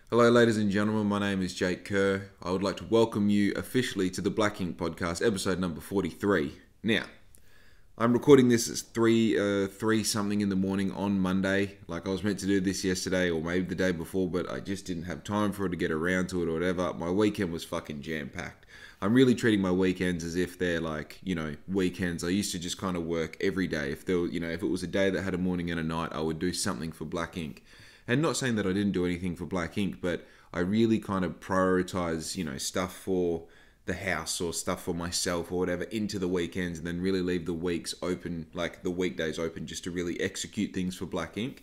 Hello ladies and gentlemen, my name is Jake Kerr. I would like to welcome you officially to the BLXCK INK Podcast, episode number 43. Now, I'm recording this at 3 something in the morning on Monday. Like I was meant to do this yesterday or maybe the day before, but I just didn't have time for it to get around to it or whatever. My weekend was fucking jam-packed. I'm really treating my weekends as if they're like, weekends. I used to just kind of work every day. If it was a day that had a morning and a night, I would do something for BLXCK INK. And not saying that I didn't do anything for BLXCK INK, but I really kind of prioritize, stuff for the house or stuff for myself or whatever into the weekends, and then really leave the weeks open, like the weekdays open, just to really execute things for BLXCK INK.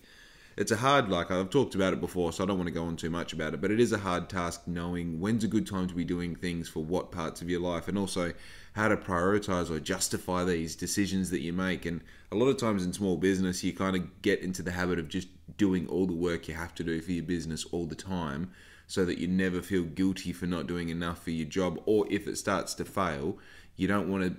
It's a hard, I've talked about it before, so I don't want to go on too much about it, but it is a hard task knowing when's a good time to be doing things for what parts of your life, and also how to prioritize or justify these decisions that you make. And a lot of times in small business, you kind of get into the habit of just doing all the work you have to do for your business all the time, so that you never feel guilty for not doing enough for your job, or if it starts to fail, you don't want to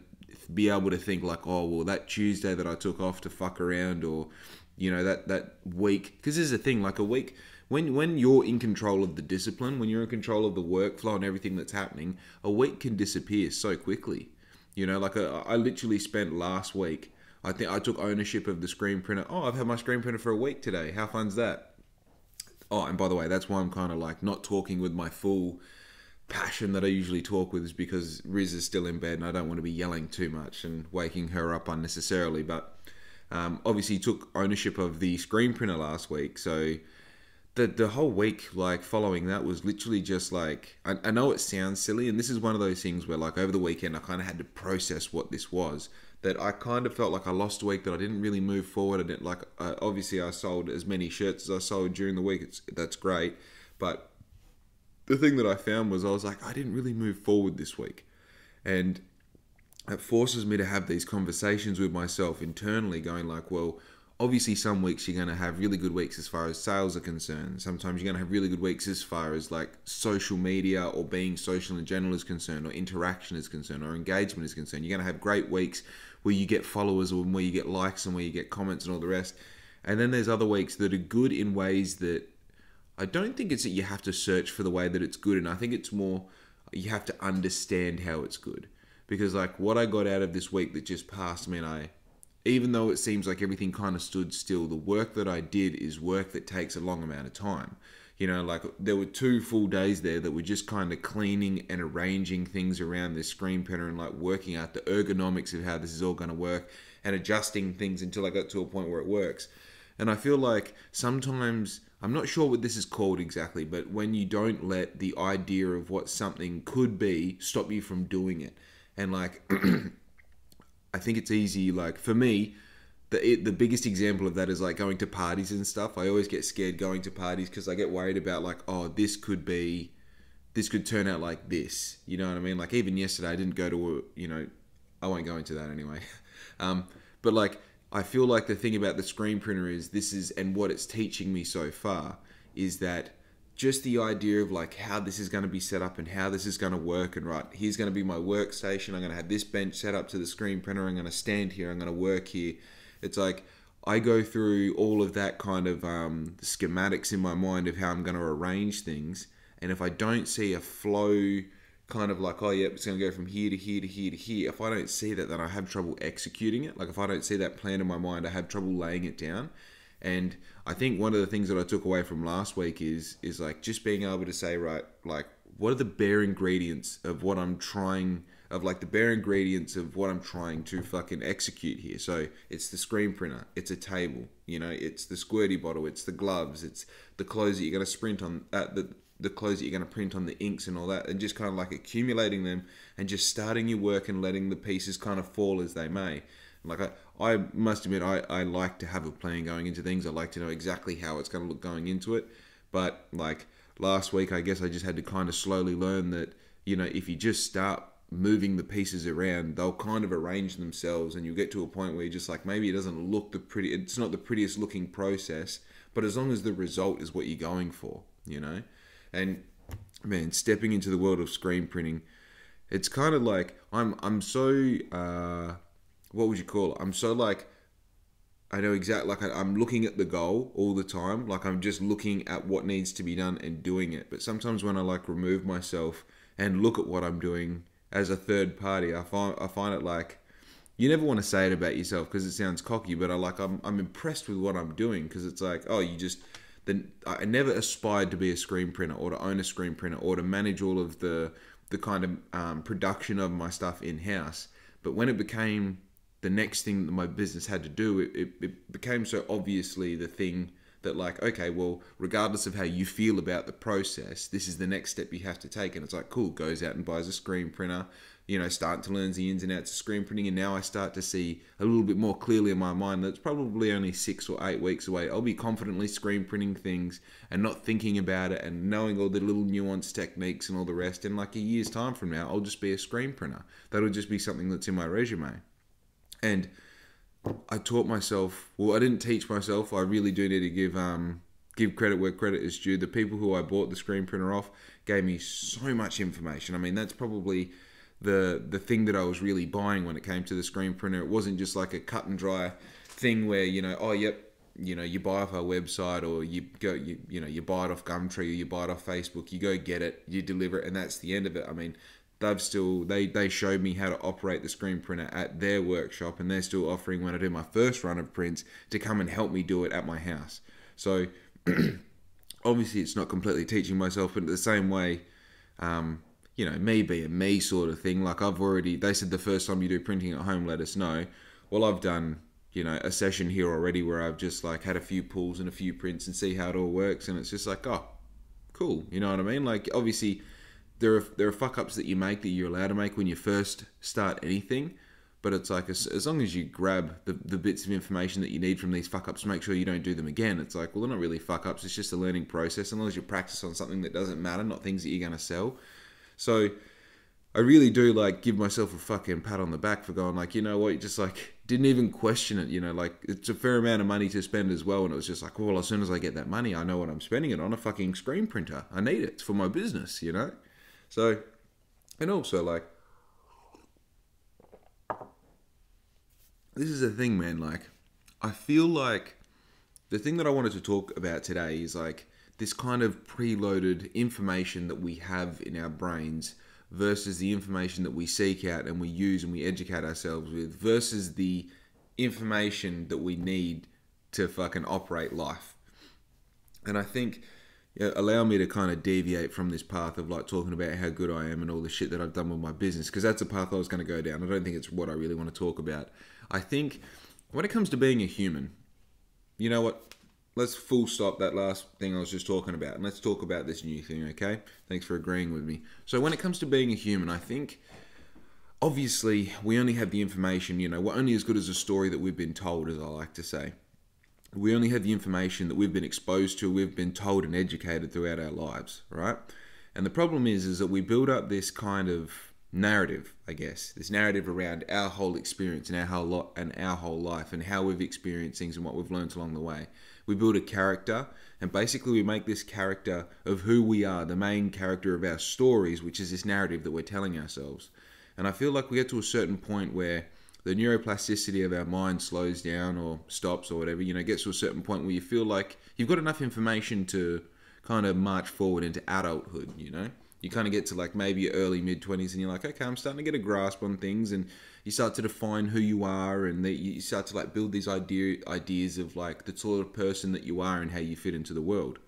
be able to think like, oh, well, that Tuesday that I took off to fuck around, or that week, because this is the thing, like a week, when you're in control of the discipline, when you're in control of the workflow and everything that's happening, a week can disappear so quickly. I literally spent last week, I think I took ownership of the screen printer. Oh, I've had my screen printer for a week today. How fun's that? Oh, and by the way, that's why I'm kind of like not talking with my full passion that I usually talk with, is because Riz is still in bed and I don't want to be yelling too much and waking her up unnecessarily. But obviously took ownership of the screen printer last week, so the whole week following that was literally just I know it sounds silly, and this is one of those things where over the weekend I kind of had to process what this was, that I kind of felt like I lost a week, that I didn't really move forward. I didn't obviously I sold as many shirts as I sold during the week. That's great, but the thing that I found was I was like, I didn't really move forward this week, and it forces me to have these conversations with myself internally, going well, obviously some weeks you're going to have really good weeks as far as sales are concerned. Sometimes you're going to have really good weeks as far as social media or being social in general is concerned, or interaction is concerned, or engagement is concerned. You're going to have great weeks where you get followers, or where you get likes, and where you get comments and all the rest. And then there's other weeks that are good in ways that I don't think it's that you have to search for the way that it's good, and I think it's more you have to understand how it's good. Because what I got out of this week that just passed, even though it seems like everything kind of stood still, the work that I did is work that takes a long amount of time. There were 2 full days there that were just kind of cleaning and arranging things around this screen printer, and working out the ergonomics of how this is all going to work, and adjusting things until I got to a point where it works. And I feel like sometimes, I'm not sure what this is called exactly, but when you don't let the idea of what something could be stop you from doing it. And I think it's easy, for me, the biggest example of that is going to parties and stuff. I always get scared going to parties because I get worried about this could turn out like this. You know what I mean? Even yesterday I didn't go to I won't go into that anyway. But I feel like the thing about the screen printer is and what it's teaching me so far is that just the idea of how this is going to be set up and how this is going to work, and right, here's going to be my workstation. I'm going to have this bench set up to the screen printer. I'm going to stand here. I'm going to work here. It's I go through all of that kind of schematics in my mind of how I'm going to arrange things. And if I don't see a flow kind of oh, yep, it's going to go from here to here to here to here. If I don't see that, then I have trouble executing it. If I don't see that plan in my mind, I have trouble laying it down. And I think one of the things that I took away from last week is just being able to say, right, what are the bare ingredients of what I'm trying, the bare ingredients of what I'm trying to fucking execute here. So it's the screen printer, it's a table, it's the squirty bottle, it's the gloves, it's the clothes that you're going to sprint on, the clothes that you're going to print on, the inks and all that, and just kind of accumulating them and just starting your work and letting the pieces kind of fall as they may. I must admit, I like to have a plan going into things. I like to know exactly how it's going to look going into it. But last week, I guess I just had to kind of slowly learn that, if you just start moving the pieces around, they'll kind of arrange themselves, and you'll get to a point where you're just maybe it doesn't look it's not the prettiest looking process, but as long as the result is what you're going for, And man, stepping into the world of screen printing, it's kind of I'm so what would you call it? I'm so I know exactly, like I'm looking at the goal all the time. Like I'm just looking at what needs to be done and doing it. But sometimes when I like remove myself and look at what I'm doing as a third party, I find it like, you never want to say it about yourself because it sounds cocky, but I'm impressed with what I'm doing, because it's like, oh, then I never aspired to be a screen printer or to own a screen printer or to manage all of the kind of production of my stuff in-house. But when it became the next thing that my business had to do, it became so obviously the thing that, like, okay, well, regardless of how you feel about the process, this is the next step you have to take. And it's like, cool, goes out and buys a screen printer, starting to learn the ins and outs of screen printing. And now I start to see a little bit more clearly in my mind that it's probably only 6 or 8 weeks away. I'll be confidently screen printing things and not thinking about it and knowing all the little nuanced techniques and all the rest. In like a year's time from now, I'll just be a screen printer. That'll just be something that's in my resume. And I taught myself, well, I didn't teach myself. I really do need to give credit where credit is due. The people who I bought the screen printer off gave me so much information. I mean, that's probably the thing that I was really buying when it came to the screen printer. It wasn't just like a cut and dry thing where, oh, yep, you buy off our website, or you buy it off Gumtree, or you buy it off Facebook, you go get it, you deliver it, and that's the end of it. I mean, they showed me how to operate the screen printer at their workshop, and they're still offering, when I do my first run of prints, to come and help me do it at my house. So obviously it's not completely teaching myself, but in the same way, me being me sort of thing, like they said the first time you do printing at home, let us know. Well, I've done, a session here already where I've just like had a few pulls and a few prints and see how it all works, and it's just like, oh, cool. You know what I mean? Like, obviously there are fuck ups that you make that you're allowed to make when you first start anything, but it's like, as long as you grab the bits of information that you need from these fuck ups, make sure you don't do them again. It's like, well, they're not really fuck ups, it's just a learning process, as long as you practice on something that doesn't matter, not things that you're going to sell. So I really do like give myself a fucking pat on the back for going like, you know what, you just like didn't even question it, like it's a fair amount of money to spend as well. And it was just like, well, as soon as I get that money, I know what I'm spending it on, a fucking screen printer. I need it for my business, So, and also like, this is the thing, man, like, I feel like the thing that I wanted to talk about today is like this kind of preloaded information that we have in our brains versus the information that we seek out and we use and we educate ourselves with versus the information that we need to fucking operate life. And I think, allow me to kind of deviate from this path of like talking about how good I am and all the shit that I've done with my business, because that's a path I was going to go down. I don't think it's what I really want to talk about. I think when it comes to being a human, you know what? Let's full stop that last thing I was just talking about, and let's talk about this new thing, okay? Thanks for agreeing with me. So when it comes to being a human, I think, obviously, we only have the information, we're only as good as a story that we've been told, as I like to say. We only have the information that we've been exposed to, we've been told and educated throughout our lives, right? And the problem is that we build up this kind of narrative, I guess, this narrative around our whole experience and our whole life and how we've experienced things and what we've learned along the way. We build a character, and basically we make this character of who we are, the main character of our stories, which is this narrative that we're telling ourselves. And I feel like we get to a certain point where the neuroplasticity of our mind slows down or stops or whatever, gets to a certain point where you feel like you've got enough information to kind of march forward into adulthood, You kind of get to like maybe your early mid-20s and you're like, okay, I'm starting to get a grasp on things, and you start to define who you are, and you start to like build these ideas of like the sort of person that you are and how you fit into the world.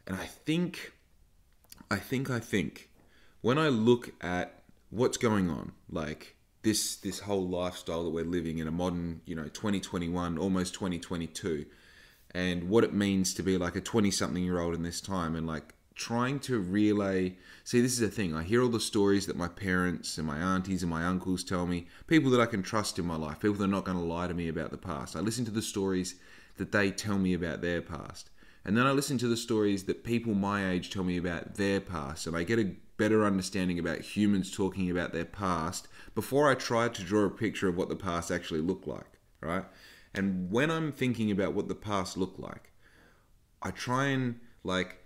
And I think when I look at what's going on, like this whole lifestyle that we're living in a modern, 2021, almost 2022, and what it means to be like a 20-something-year-old in this time, and like trying to relay. See, this is the thing. I hear all the stories that my parents and my aunties and my uncles tell me, people that I can trust in my life, people that are not going to lie to me about the past. I listen to the stories that they tell me about their past. And then I listen to the stories that people my age tell me about their past. And I get a better understanding about humans talking about their past before I try to draw a picture of what the past actually looked like, right? And when I'm thinking about what the past looked like, I try and like,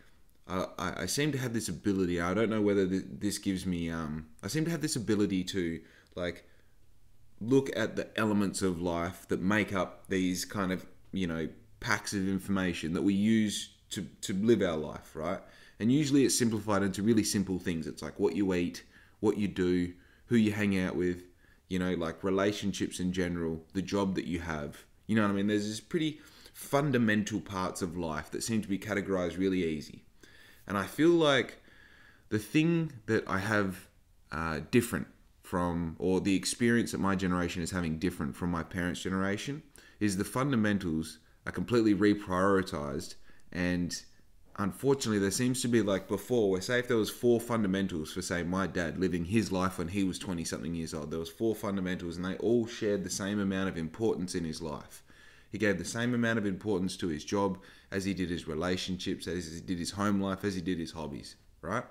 I seem to have this ability, I don't know whether this gives me, I seem to have this ability to like look at the elements of life that make up these kind of, packs of information that we use to live our life, right? And usually it's simplified into really simple things. It's like what you eat, what you do, who you hang out with, like relationships in general, the job that you have. You know what I mean? There's this pretty fundamental parts of life that seem to be categorized really easy. And I feel like the thing that I have different from, or the experience that my generation is having different from my parents' generation, is the fundamentals are completely reprioritized. And unfortunately, there seems to be, like before, where say if there was 4 fundamentals for, say, my dad living his life when he was 20 something years old, there was 4 fundamentals and they all shared the same amount of importance in his life. He gave the same amount of importance to his job as he did his relationships, as he did his home life, as he did his hobbies, right?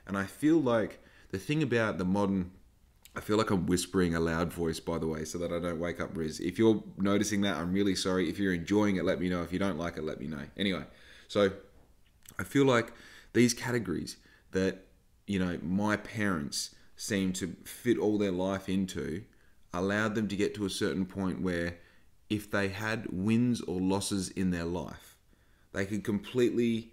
And I feel like the thing about the modern, I feel like I'm whispering a loud voice, by the way, so that I don't wake up Riz. If you're noticing that, I'm really sorry. If you're enjoying it, let me know. If you don't like it, let me know. Anyway, so I feel like these categories that, my parents seem to fit all their life into allowed them to get to a certain point where if they had wins or losses in their life, they could completely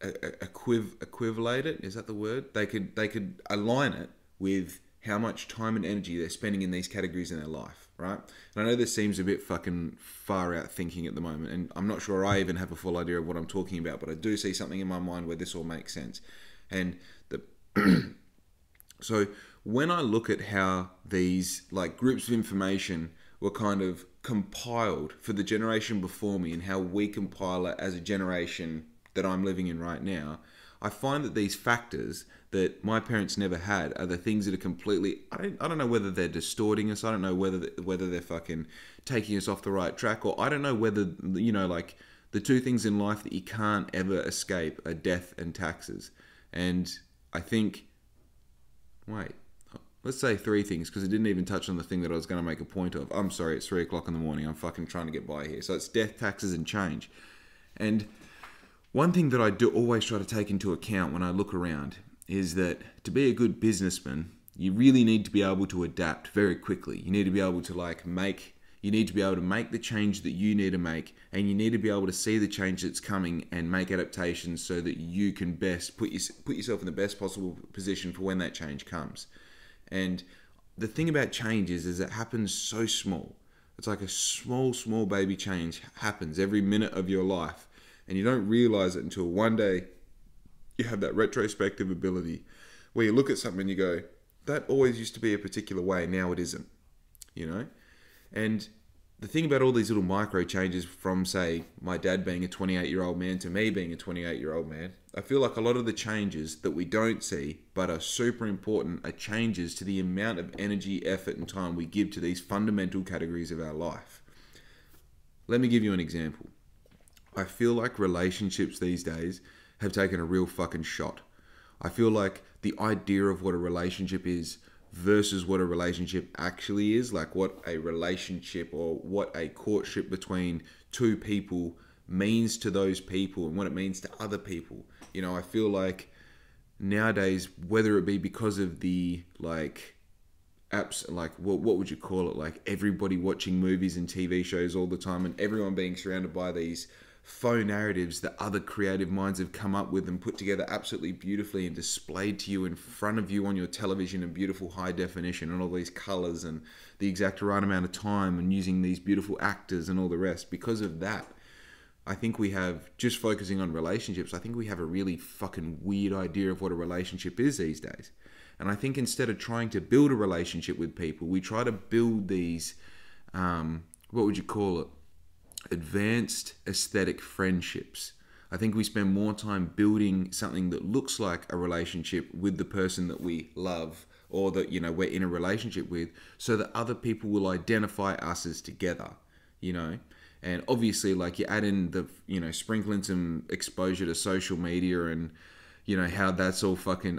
equivalate it. Is that the word? They could align it with how much time and energy they're spending in these categories in their life, right? And I know this seems a bit fucking far out thinking at the moment, and I'm not sure I even have a full idea of what I'm talking about, but I do see something in my mind where this all makes sense. And so when I look at how these like groups of information were kind of compiled for the generation before me and how we compile it as a generation that I'm living in right now, I find that these factors that my parents never had are the things that are completely, I don't know whether they're distorting us, I don't know whether they're fucking taking us off the right track, or I don't know whether, like the 2 things in life that you can't ever escape are death and taxes. And I think, let's say 3 things, because it didn't even touch on the thing that I was going to make a point of. I'm sorry, it's 3 o'clock in the morning. I'm fucking trying to get by here. So it's death, taxes, and change. And one thing that I do always try to take into account when I look around is that to be a good businessman, you really need to be able to adapt very quickly. You need to be able to make the change that you need to make, and you need to be able to see the change that's coming and make adaptations so that you can best put yourself in the best possible position for when that change comes. And the thing about change is it happens so small. It's like a small baby change happens every minute of your life, and you don't realize it until one day you have that retrospective ability where you look at something and you go, that always used to be a particular way, now it isn't, And the thing about all these little micro changes from, say, my dad being a 28-year-old man to me being a 28-year-old man, I feel like a lot of the changes that we don't see but are super important are changes to the amount of energy, effort, and time we give to these fundamental categories of our life. Let me give you an example. I feel like relationships these days have taken a real fucking shot. I feel like the idea of what a relationship is versus what a relationship actually is, like what a relationship or what a courtship between 2 people means to those people and what it means to other people. I feel like nowadays, whether it be because of the apps, like what would you call it, like everybody watching movies and TV shows all the time and everyone being surrounded by these faux narratives that other creative minds have come up with and put together absolutely beautifully and displayed to you in front of you on your television in beautiful high definition and all these colors and the exact right amount of time and using these beautiful actors and all the rest. Because of that, I think we have, just focusing on relationships, I think we have a really fucking weird idea of what a relationship is these days. And I think instead of trying to build a relationship with people, we try to build these, what would you call it? Advanced aesthetic friendships. I think we spend more time building something that looks like a relationship with the person that we love or that, we're in a relationship with, so that other people will identify us as together, And obviously, like, you add in the, sprinkling some exposure to social media and, how that's all fucking,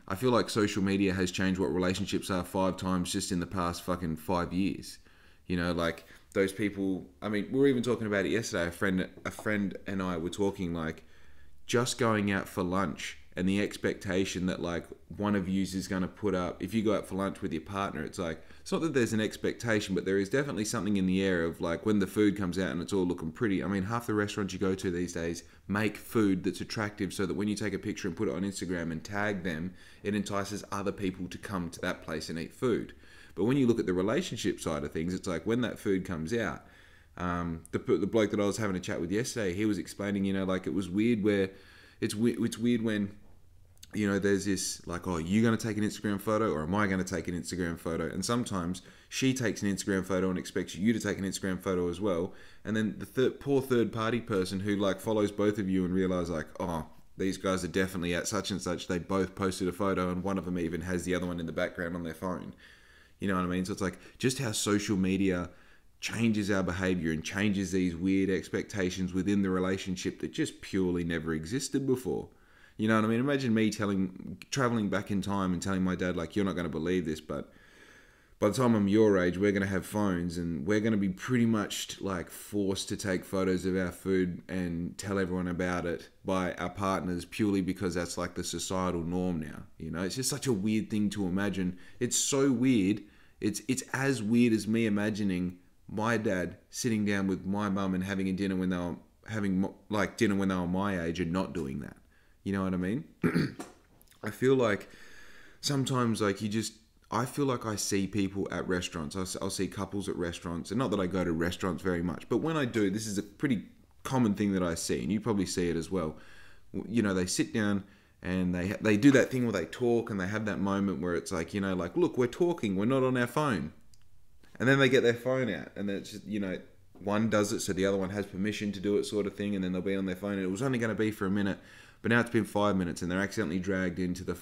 I feel like social media has changed what relationships are 5 times just in the past fucking 5 years. Like, those people, we were even talking about it yesterday. A friend and I were talking, like, just going out for lunch and the expectation that like one of you is going to put up, if you go out for lunch with your partner, it's like, it's not that there's an expectation, but there is definitely something in the air of like when the food comes out and it's all looking pretty. I mean, half the restaurants you go to these days make food that's attractive so that when you take a picture and put it on Instagram and tag them, it entices other people to come to that place and eat food. But when you look at the relationship side of things, it's like when that food comes out, the bloke that I was having a chat with yesterday, he was explaining, you know, like it was weird where it's weird when, you know, there's this like, oh, you going to take an Instagram photo or am I going to take an Instagram photo? And sometimes she takes an Instagram photo and expects you to take an Instagram photo as well. And then the poor third party person who like follows both of you and realize like, oh, these guys are definitely at such and such. They both posted a photo and one of them even has the other one in the background on their phone. You know what I mean? So it's like just how social media changes our behavior and changes these weird expectations within the relationship that just purely never existed before. You know what I mean? Imagine me traveling back in time and telling my dad, like, you're not going to believe this, but by the time I'm your age, we're going to have phones and we're going to be pretty much like forced to take photos of our food and tell everyone about it by our partners purely because that's like the societal norm now. You know, it's just such a weird thing to imagine. It's so weird. It's as weird as me imagining my dad sitting down with my mum and having a dinner when they were my age and not doing that. You know what I mean? I feel like sometimes like I feel like I see people at restaurants. I'll see couples at restaurants, and not that I go to restaurants very much, but when I do, this is a pretty common thing that I see, and you probably see it as well. You know, they sit down and they do that thing where they talk and they have that moment where it's like, you know, like, look, we're talking, we're not on our phone. And then they get their phone out and then it's just, you know, one does it so the other one has permission to do it sort of thing, and then they'll be on their phone and it was only going to be for a minute. But now it's been 5 minutes and they're accidentally dragged into the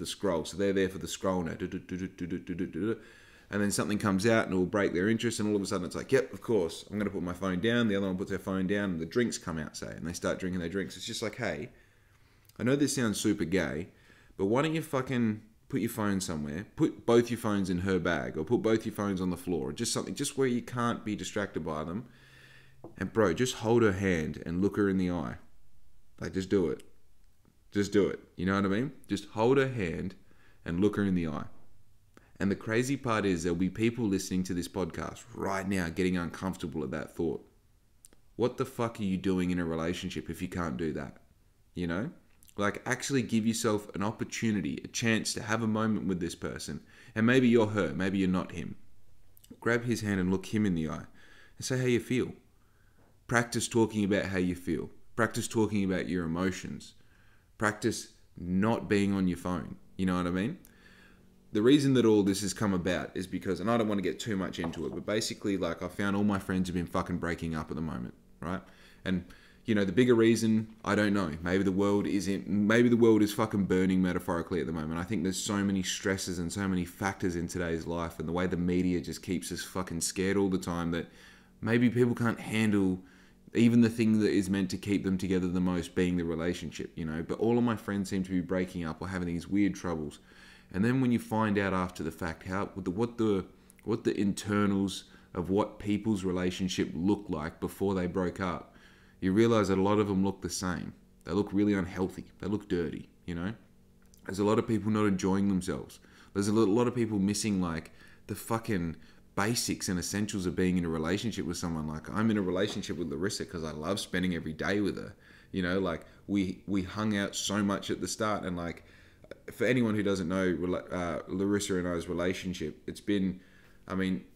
scroll. So they're there for the scroll now. And then something comes out and it will break their interest. And all of a sudden it's like, yep, of course, I'm going to put my phone down. The other one puts their phone down and the drinks come out, say. And they start drinking their drinks. It's just like, hey, I know this sounds super gay, but why don't you fucking put your phone somewhere, put both your phones in her bag or put both your phones on the floor or just something, just where you can't be distracted by them. And bro, just hold her hand and look her in the eye. Like, just do it. Just do it. You know what I mean? Just hold her hand and look her in the eye. And the crazy part is there'll be people listening to this podcast right now getting uncomfortable at that thought. What the fuck are you doing in a relationship if you can't do that? You know? Like, actually give yourself an opportunity, a chance to have a moment with this person. And maybe you're her, maybe you're not him. Grab his hand and look him in the eye and say how you feel. Practice talking about how you feel. Practice talking about your emotions. Practice not being on your phone. You know what I mean? The reason that all this has come about is because, and I don't want to get too much into it, but basically, like, I found all my friends have been fucking breaking up at the moment, right? And, you know, the bigger reason, I don't know. Maybe the world is fucking burning metaphorically at the moment. I think there's so many stresses and so many factors in today's life, and the way the media just keeps us fucking scared all the time, that maybe people can't handle even the thing that is meant to keep them together the most, being the relationship, you know. But all of my friends seem to be breaking up or having these weird troubles. And then when you find out after the fact what the internals of what people's relationship looked like before they broke up, you realize that a lot of them look the same. They look really unhealthy. They look dirty, you know. There's a lot of people not enjoying themselves. There's a lot of people missing like the fucking basics and essentials of being in a relationship with someone. Like, I'm in a relationship with Larissa because I love spending every day with her. You know, like we hung out so much at the start, and like, for anyone who doesn't know, Larissa and I's relationship, it's been, I mean,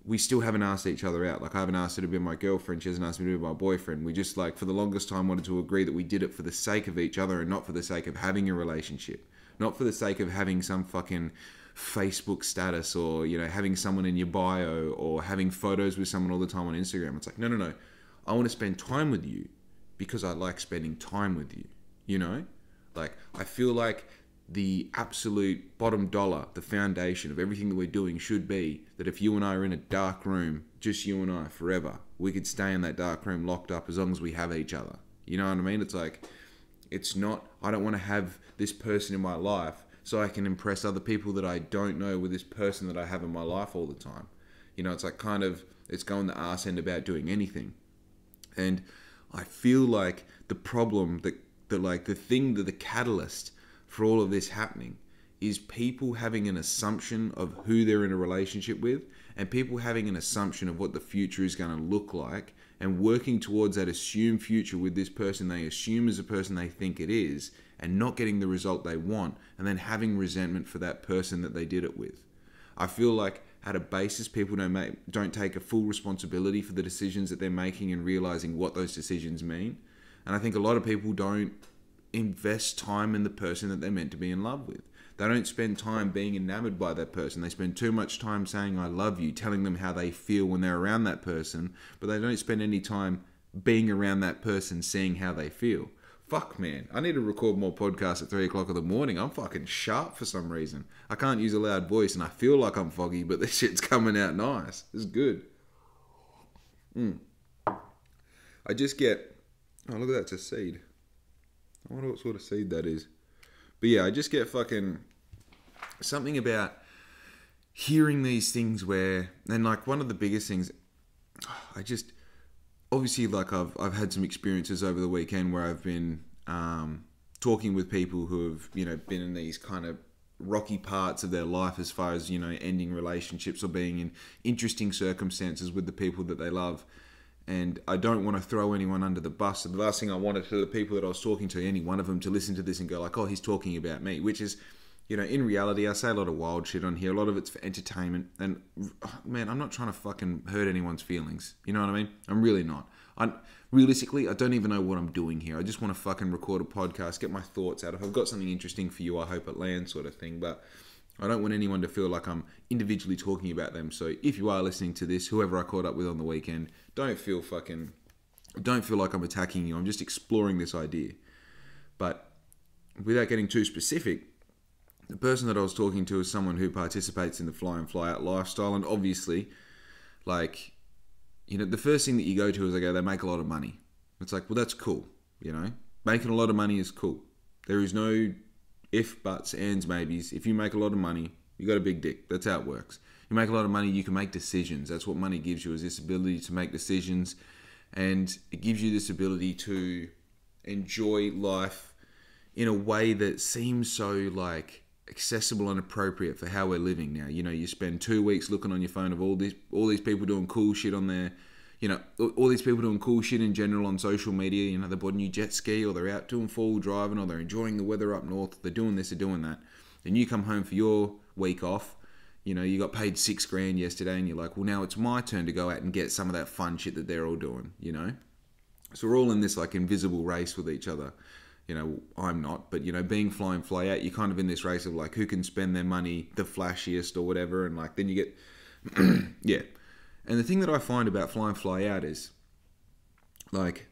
we still haven't asked each other out. Like, I haven't asked her to be my girlfriend. She hasn't asked me to be my boyfriend. We just, like, for the longest time wanted to agree that we did it for the sake of each other and not for the sake of having a relationship. Not for the sake of having some fucking Facebook status or, you know, having someone in your bio or having photos with someone all the time on Instagram. It's like, no. I want to spend time with you because I like spending time with you, you know? Like, I feel like the absolute bottom dollar, the foundation of everything that we're doing should be that if you and I are in a dark room, just you and I forever, we could stay in that dark room locked up as long as we have each other. You know what I mean? It's like, it's not, I don't want to have this person in my life so I can impress other people that I don't know with this person that I have in my life all the time. You know, it's like kind of, it's going the arse end about doing anything. And I feel like the problem that that like the catalyst for all of this happening is people having an assumption of who they're in a relationship with, and people having an assumption of what the future is going to look like, and working towards that assumed future with this person they assume is the person they think it is, and not getting the result they want, and then having resentment for that person that they did it with. I feel like at a basis, people don't take a full responsibility for the decisions that they're making and realizing what those decisions mean. And I think a lot of people don't invest time in the person that they're meant to be in love with. They don't spend time being enamored by that person. They spend too much time saying, I love you, telling them how they feel when they're around that person, but they don't spend any time being around that person, seeing how they feel. Fuck, man. I need to record more podcasts at 3 o'clock in the morning. I'm fucking sharp for some reason. I can't use a loud voice and I feel like I'm foggy, but this shit's coming out nice. It's good. I just get... Oh, look at that. It's a seed. I wonder what sort of seed that is. But yeah, I just get fucking something about hearing these things where, and like one of the biggest things, I just, obviously like I've had some experiences over the weekend where I've been talking with people who have, you know, been in these kind of rocky parts of their life as far as, you know, ending relationships or being in interesting circumstances with the people that they love. And I don't want to throw anyone under the bus. So the last thing I wanted for the people that I was talking to, any one of them, to listen to this and go like, oh, he's talking about me. Which is, you know, in reality, I say a lot of wild shit on here. A lot of it's for entertainment. And, man, I'm not trying to fucking hurt anyone's feelings. You know what I mean? I'm really not. Realistically, I don't even know what I'm doing here. I just want to fucking record a podcast, get my thoughts out. If I've got something interesting for you, I hope it lands, sort of thing. But I don't want anyone to feel like I'm individually talking about them. So if you are listening to this, whoever I caught up with on the weekend, don't feel like I'm attacking you. I'm just exploring this idea. But without getting too specific, the person that I was talking to is someone who participates in the fly in, fly out lifestyle. And obviously, like, you know, the first thing that you go to is they make a lot of money. It's like, well, that's cool. You know, making a lot of money is cool. There is no if, buts, ands, maybes. If you make a lot of money, you got a big dick. That's how it works. You make a lot of money, you can make decisions. That's what money gives you, is this ability to make decisions. And it gives you this ability to enjoy life in a way that seems so like accessible and appropriate for how we're living now. You know, you spend 2 weeks looking on your phone of all these people doing cool shit on their, you know, all these people doing cool shit in general on social media. You know, they bought a new jet ski, or they're out doing four-wheel driving, or they're enjoying the weather up north. They're doing this, they're doing that. And you come home for your week off. You know, you got paid $6,000 yesterday, and you're like, well, now it's my turn to go out and get some of that fun shit that they're all doing, you know? So we're all in this like invisible race with each other. You know, I'm not, but you know, being fly in, fly out, you're kind of in this race of like who can spend their money the flashiest or whatever. And like, then you get, yeah. And the thing that I find about fly in, fly out is like,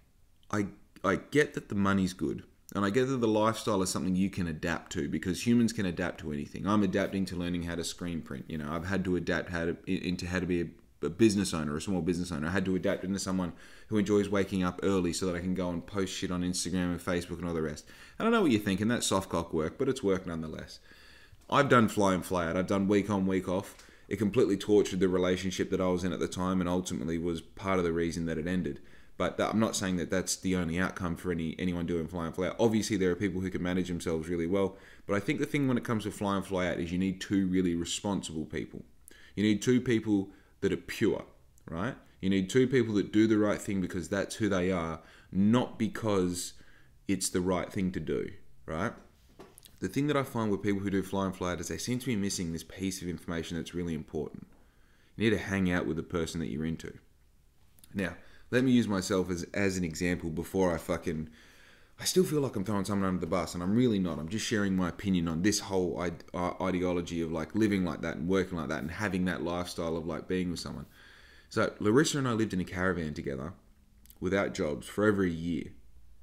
I get that the money's good. And I get that the lifestyle is something you can adapt to, because humans can adapt to anything. I'm adapting to learning how to screen print. You know, I've had to adapt into how to be a business owner, a small business owner. I had to adapt into someone who enjoys waking up early so that I can go and post shit on Instagram and Facebook and all the rest. And I know what you're thinking, that's soft cock work, but it's work nonetheless. I've done fly in, fly out. I've done week on, week off. It completely tortured the relationship that I was in at the time, and ultimately was part of the reason that it ended. But I'm not saying that that's the only outcome for anyone doing fly in, fly out. Obviously, there are people who can manage themselves really well. But I think the thing when it comes to fly in, fly out is you need two really responsible people. You need two people that are pure, right? You need two people that do the right thing because that's who they are, not because it's the right thing to do, right? The thing that I find with people who do fly in, fly out is they seem to be missing this piece of information that's really important. You need to hang out with the person that you're into. Now, let me use myself as an example before I still feel like I'm throwing someone under the bus, and I'm really not. I'm just sharing my opinion on this whole ideology of like living like that and working like that and having that lifestyle of like being with someone. So Larissa and I lived in a caravan together without jobs for over a year,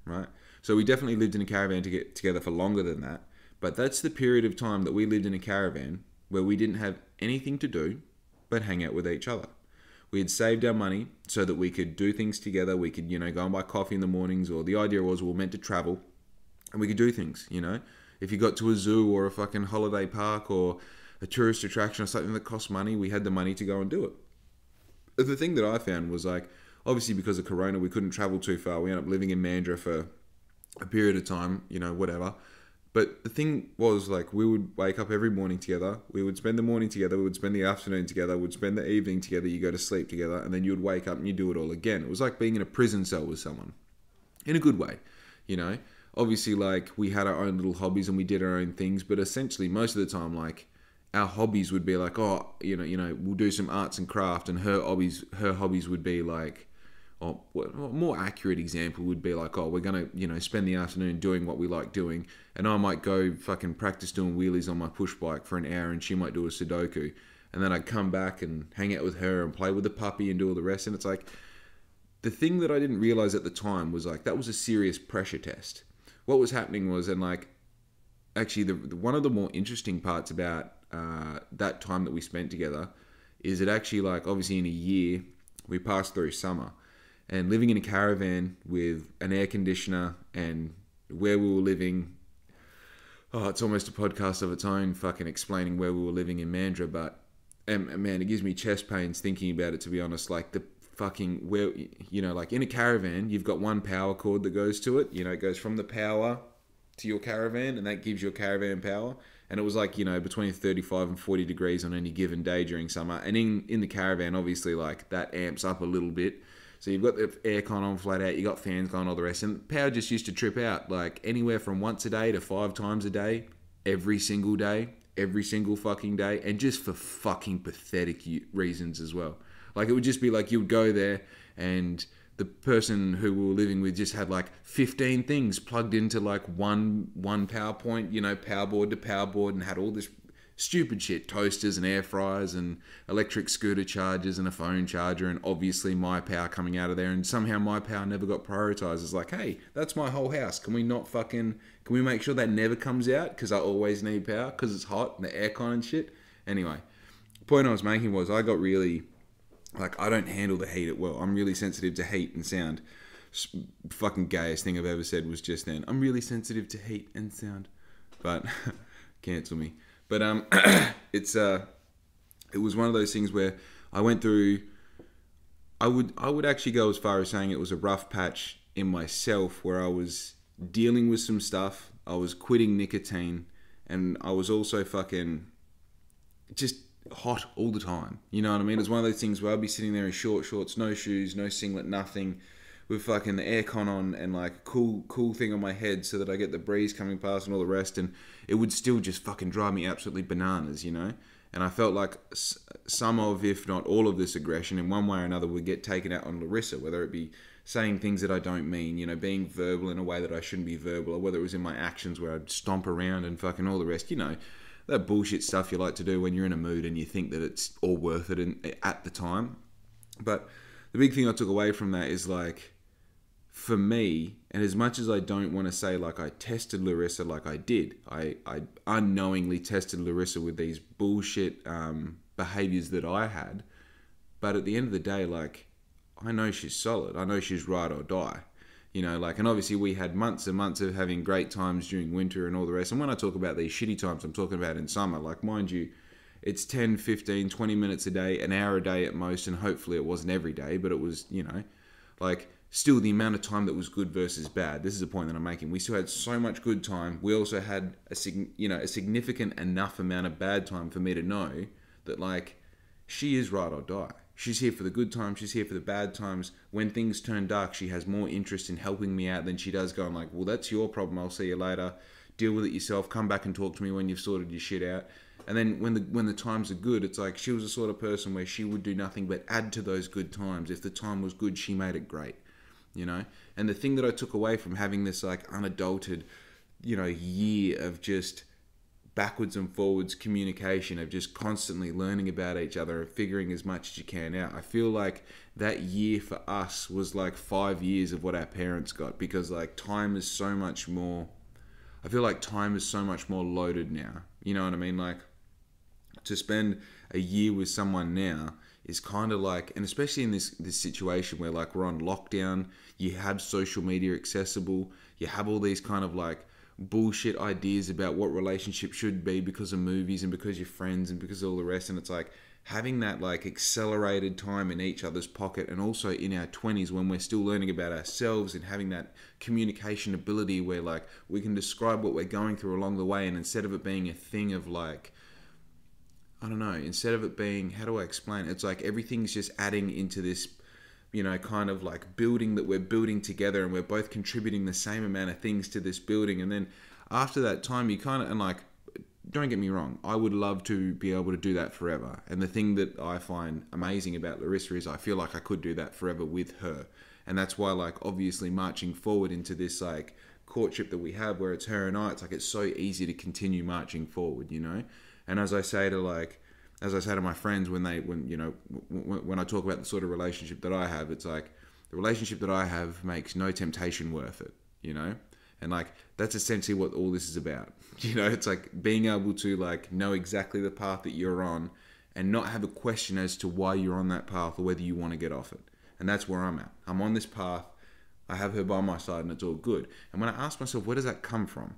right? So we definitely lived in a caravan together for longer than that. But that's the period of time that we lived in a caravan where we didn't have anything to do but hang out with each other. We had saved our money so that we could do things together. We could, you know, go and buy coffee in the mornings, or the idea was we were meant to travel and we could do things, you know. If you got to a zoo or a fucking holiday park or a tourist attraction or something that cost money, we had the money to go and do it. But the thing that I found was like, obviously because of Corona, we couldn't travel too far. We ended up living in Mandurah for a period of time, whatever. But the thing was, like, we would wake up every morning together. We would spend the morning together. We would spend the afternoon together. We would spend the evening together. You go to sleep together. And then you would wake up and you do it all again. It was like being in a prison cell with someone. In a good way, Obviously, like, we had our own little hobbies and we did our own things. But essentially, most of the time, like, our hobbies would be like, we'll do some arts and craft. And her hobbies would be like, or a more accurate example would be like, we're going to, spend the afternoon doing what we like doing. And I might go fucking practice doing wheelies on my push bike for an hour and she might do a Sudoku. And then I'd come back and hang out with her and play with the puppy and do all the rest. And it's like, the thing that I didn't realize at the time was like, that was a serious pressure test. What was happening was, and like, actually one of the more interesting parts about that time that we spent together is it actually, like, obviously in a year, we passed through summer. And living in a caravan with an air conditioner and where we were living, it's almost a podcast of its own, fucking explaining where we were living in Mandurah. But, man, it gives me chest pains thinking about it, to be honest. Like, the fucking, where, like in a caravan, you've got one power cord that goes to it. It goes from the power to your caravan, and that gives your caravan power. And it was like, between 35 and 40 degrees on any given day during summer. And in the caravan, obviously, like, that amps up a little bit. So you've got the aircon on flat out, you got fans going, all the rest. And power just used to trip out, like, anywhere from once a day to 5 times a day, every single fucking day, and just for fucking pathetic reasons as well. Like, it would just be like, you would go there and the person who we were living with just had like 15 things plugged into like one PowerPoint, power board to power board, and had all this stupid shit, toasters and air fryers and electric scooter chargers and a phone charger, and obviously my power coming out of there. And somehow my power never got prioritized. It's like, hey, that's my whole house. Can we make sure that never comes out? Because I always need power because it's hot and the aircon and shit. Anyway, the point I was making was I got really, like, I don't handle the heat well. I'm really sensitive to heat and sound. Fucking gayest thing I've ever said was just then. I'm really sensitive to heat and sound. But cancel me. But it was one of those things where I went through. I would actually go as far as saying it was a rough patch in myself, where I was dealing with some stuff. I was quitting nicotine, and I was also fucking just hot all the time. You know what I mean? It was one of those things where I'd be sitting there in short shorts, no shoes, no singlet, nothing, with fucking the aircon on and like a cool thing on my head so that I get the breeze coming past and all the rest, and it would still just fucking drive me absolutely bananas, And I felt like some of, if not all of this aggression in one way or another would get taken out on Larissa, whether it be saying things that I don't mean, being verbal in a way that I shouldn't be verbal, or whether it was in my actions where I'd stomp around and fucking all the rest, that bullshit stuff you like to do when you're in a mood and you think that it's all worth it at the time. But the big thing I took away from that is, like, for me, and as much as I don't want to say like I tested Larissa like I did, I unknowingly tested Larissa with these bullshit behaviors that I had. But at the end of the day, like, I know she's solid. I know she's ride or die. And obviously we had months and months of having great times during winter and all the rest. And when I talk about these shitty times, I'm talking about in summer. Like, mind you, it's 10, 15, 20 minutes a day, an hour a day at most. And hopefully it wasn't every day, but it was, like, still the amount of time that was good versus bad. This is the point that I'm making. We still had so much good time. We also had a significant enough amount of bad time for me to know that, like, she is ride or die. She's here for the good times. She's here for the bad times. When things turn dark, she has more interest in helping me out than she does going like, well, that's your problem. I'll see you later. Deal with it yourself. Come back and talk to me when you've sorted your shit out. And then when the times are good, it's like she was the sort of person where she would do nothing but add to those good times. If the time was good, she made it great. And the thing that I took away from having this like unadulterated, year of just backwards and forwards communication, of just constantly learning about each other and figuring as much as you can out. I feel like that year for us was like 5 years of what our parents got, because like time is so much more, I feel like time is so much more loaded now. You know what I mean? Like, to spend a year with someone now is kind of like, and especially in this situation where like we're on lockdown, you have social media accessible, you have all these kind of like bullshit ideas about what relationships should be because of movies and because you're friends and because of all the rest. And it's like having that like accelerated time in each other's pocket, and also in our 20s when we're still learning about ourselves and having that communication ability where like we can describe what we're going through along the way, and instead of it being a thing of like, I don't know, instead of it being, how do I explain it? It's like everything's just adding into this, you know, kind of like building that we're building together, and we're both contributing the same amount of things to this building. And then after that time, you kind of, and like, don't get me wrong, I would love to be able to do that forever. And the thing that I find amazing about Larissa is I feel like I could do that forever with her. And that's why, like, obviously marching forward into this, like, courtship that we have where it's her and I, it's like, it's so easy to continue marching forward, you know? And as I say to my friends when I talk about the sort of relationship that I have, it's like, the relationship that I have makes no temptation worth it, you know? And like, that's essentially what all this is about. You know, it's like being able to like know exactly the path that you're on and not have a question as to why you're on that path or whether you want to get off it. And that's where I'm at. I'm on this path. I have her by my side and it's all good. And when I ask myself, where does that come from?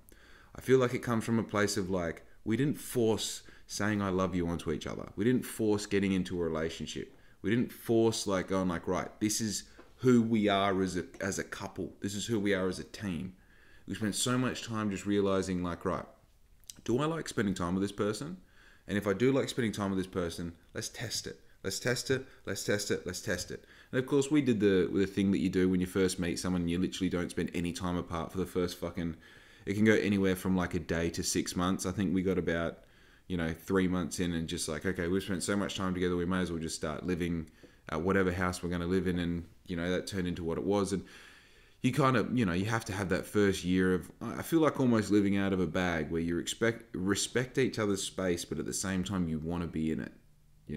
I feel like it comes from a place of like, we didn't force saying I love you onto each other. We didn't force getting into a relationship. We didn't force like going like, right, this is who we are as a couple. This is who we are as a team. We spent so much time just realizing like, right, do I like spending time with this person? And if I do like spending time with this person, let's test it. Let's test it. Let's test it. Let's test it. And of course, we did the thing that you do when you first meet someone and you literally don't spend any time apart for the first fucking, it can go anywhere from like a day to 6 months. I think we got about, 3 months in and just like, okay, we've spent so much time together, we may as well just start living at whatever house we're going to live in. And, that turned into what it was. And you kind of, you have to have that first year of, I feel like almost living out of a bag where you respect each other's space, but at the same time you want to be in it.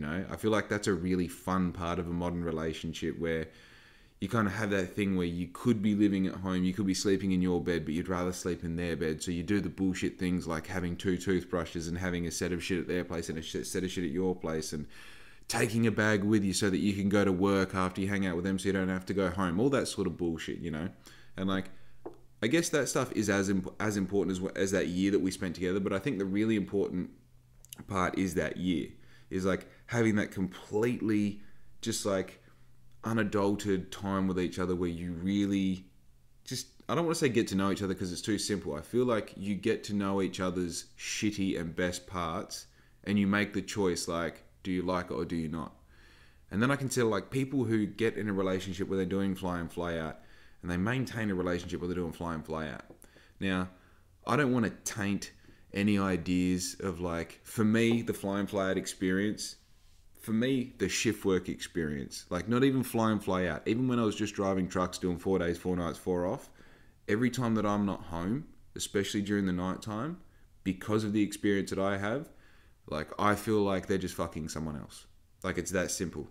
I feel like that's a really fun part of a modern relationship where you kind of have that thing where you could be living at home, you could be sleeping in your bed, but you'd rather sleep in their bed. So you do the bullshit things like having 2 toothbrushes and having a set of shit at their place and a set of shit at your place, and taking a bag with you so that you can go to work after you hang out with them so you don't have to go home. All that sort of bullshit, And like, I guess that stuff is as important as that year that we spent together. But I think the really important part is that year. Is like having that completely just like unadulterated time with each other where you really just, I don't want to say get to know each other because it's too simple. I feel like you get to know each other's shitty and best parts and you make the choice like, do you like it or do you not? And then I can tell like people who get in a relationship where they're doing fly in, fly out, and they maintain a relationship where they're doing fly in, fly out. Now, I don't want to taint any ideas of like, for me, the fly in, fly out experience, for me, the shift work experience, like not even fly in, fly out, even when I was just driving trucks doing 4 days, 4 nights, 4 off, every time that I'm not home, especially during the night time, because of the experience that I have, like, I feel like they're just fucking someone else. Like, it's that simple.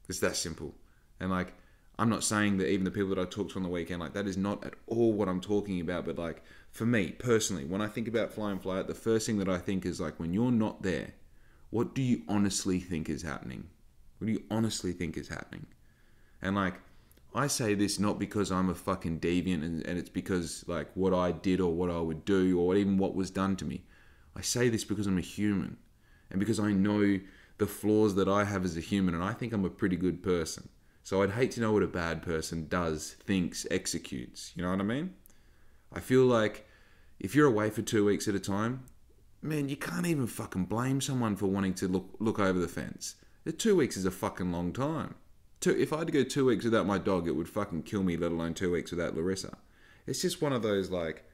It's that simple. And, like, I'm not saying that even the people that I talk to on the weekend, like, that is not at all what I'm talking about. But, like, for me, personally, when I think about fly and fly out, the first thing that I think is, like, when you're not there, what do you honestly think is happening? What do you honestly think is happening? And, like, I say this not because I'm a fucking deviant and it's because, like, what I did or what I would do or even what was done to me. I say this because I'm a human and because I know the flaws that I have as a human, and I think I'm a pretty good person. So I'd hate to know what a bad person does, thinks, executes. You know what I mean? I feel like if you're away for 2 weeks at a time, man, you can't even fucking blame someone for wanting to look over the fence. 2 weeks is a fucking long time. If I had to go 2 weeks without my dog, it would fucking kill me, let alone 2 weeks without Larissa. It's just one of those, like,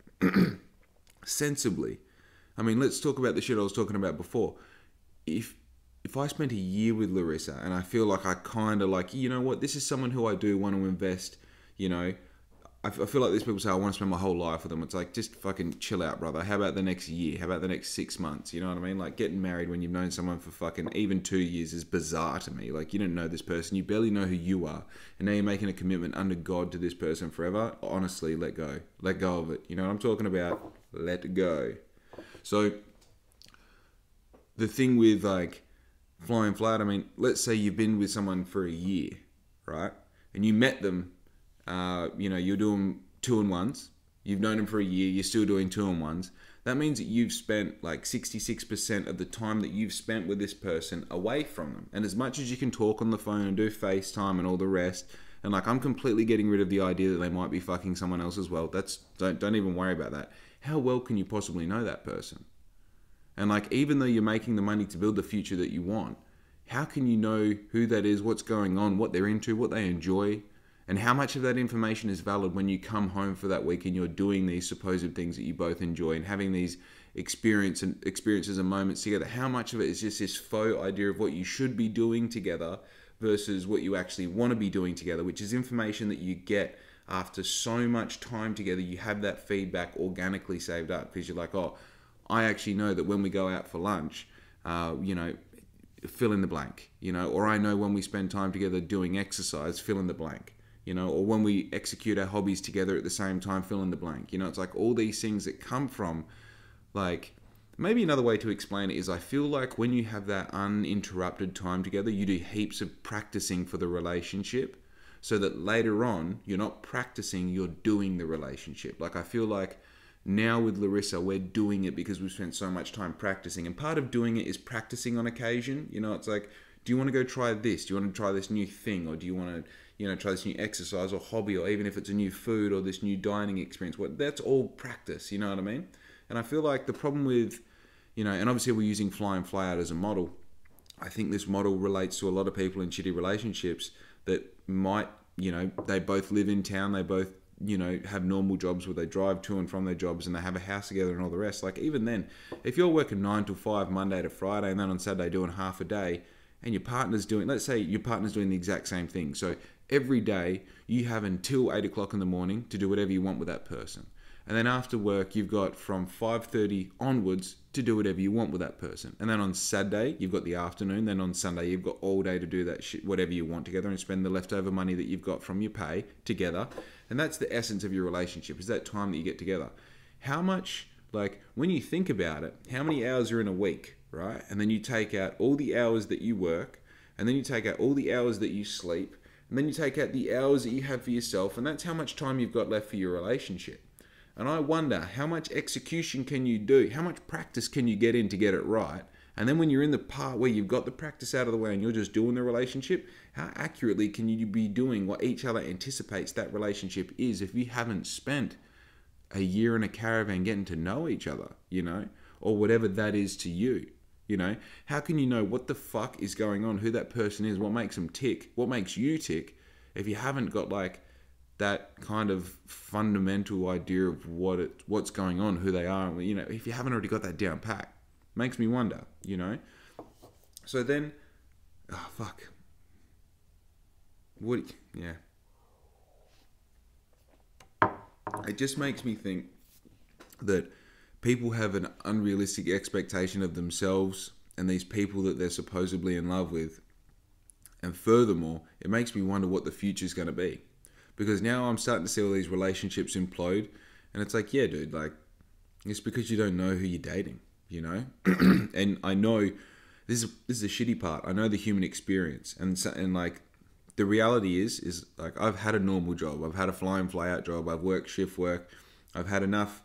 sensibly. I mean, let's talk about the shit I was talking about before. If I spent a year with Larissa and I feel like I kind of like, you know what, this is someone who I do want to invest, I feel like these people say I want to spend my whole life with them. It's like, just fucking chill out, brother. How about the next year? How about the next 6 months? You know what I mean? Like, getting married when you've known someone for fucking even 2 years is bizarre to me. Like, you don't know this person. You barely know who you are. And now you're making a commitment under God to this person forever. Honestly, let go. Let go of it. You know what I'm talking about? Let go. So, the thing with, like, flying flat, I mean, let's say you've been with someone for a year, right? And you met them, you're doing 2-in-1s, you've known them for a year, you're still doing 2-on-1s, that means that you've spent like 66% of the time that you've spent with this person away from them. And as much as you can talk on the phone and do FaceTime and all the rest, and like I'm completely getting rid of the idea that they might be fucking someone else as well. Don't even worry about that. How well can you possibly know that person? And like, even though you're making the money to build the future that you want, how can you know who that is, what's going on, what they're into, what they enjoy, and how much of that information is valid when you come home for that week and you're doing these supposed things that you both enjoy and having these experiences and moments together? How much of it is just this faux idea of what you should be doing together versus what you actually want to be doing together, which is information that you get after so much time together. You have that feedback organically saved up because you're like, oh, I actually know that when we go out for lunch, fill in the blank, or I know when we spend time together doing exercise, fill in the blank, or when we execute our hobbies together at the same time, fill in the blank. It's like all these things that come from, like, maybe another way to explain it is I feel like when you have that uninterrupted time together, you do heaps of practicing for the relationship so that later on, you're not practicing, you're doing the relationship. Like, I feel like now with Larissa, we're doing it because we've spent so much time practicing. And part of doing it is practicing on occasion. It's like, do you want to go try this? Do you want to try this new thing? Or do you want to, try this new exercise or hobby? Or even if it's a new food or this new dining experience, that's all practice, you know what I mean? And I feel like the problem with, and obviously we're using fly in, fly out as a model. I think this model relates to a lot of people in shitty relationships that might, they both live in town, they both, have normal jobs where they drive to and from their jobs and they have a house together and all the rest. Like, even then, if you're working 9 to 5, Monday to Friday, and then on Saturday doing half a day, and your partner's doing, let's say your partner's doing the exact same thing. So every day you have until 8 o'clock in the morning to do whatever you want with that person. And then after work, you've got from 5:30 onwards to do whatever you want with that person. And then on Saturday, you've got the afternoon. Then on Sunday, you've got all day to do that shit, whatever you want together, and spend the leftover money that you've got from your pay together. And that's the essence of your relationship, is that time that you get together. How much, like, when you think about it, how many hours are in a week, right? And then you take out all the hours that you work, and then you take out all the hours that you sleep, and then you take out the hours that you have for yourself, and that's how much time you've got left for your relationship. And I wonder, how much execution can you do? How much practice can you get in to get it right? And then when you're in the part where you've got the practice out of the way and you're just doing the relationship, how accurately can you be doing what each other anticipates that relationship is if you haven't spent a year in a caravan getting to know each other, or whatever that is to you, How can you know what the fuck is going on, who that person is, what makes them tick, what makes you tick, if you haven't got, like, that kind of fundamental idea of what's going on, who they are, if you haven't already got that down pat? Makes me wonder, So then, It just makes me think that people have an unrealistic expectation of themselves and these people that they're supposedly in love with. And furthermore, it makes me wonder what the future's going to be. Because now I'm starting to see all these relationships implode. And it's like, yeah, dude, like, it's because you don't know who you're dating, And I know, this is the shitty part. I know the human experience. And like, the reality is like, I've had a normal job. I've had a fly in, fly out job. I've worked shift work. I've had enough,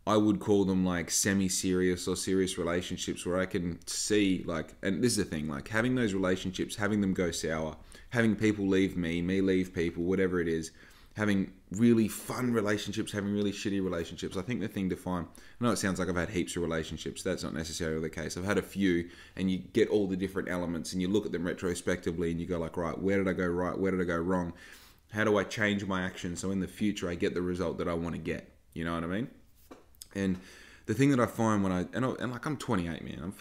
I would call them like semi-serious or serious relationships where I can see, like, and this is the thing, like, having those relationships, having them go sour, having people leave me leave people, whatever it is, having really fun relationships, having really shitty relationships. I think the thing to find, I know it sounds like I've had heaps of relationships. That's not necessarily the case. I've had a few, and you get all the different elements and you look at them retrospectively and you go like, right, where did I go right? Where did I go wrong? How do I change my actions so in the future I get the result that I want to get? You know what I mean? And the thing that I find when I'm 28, man,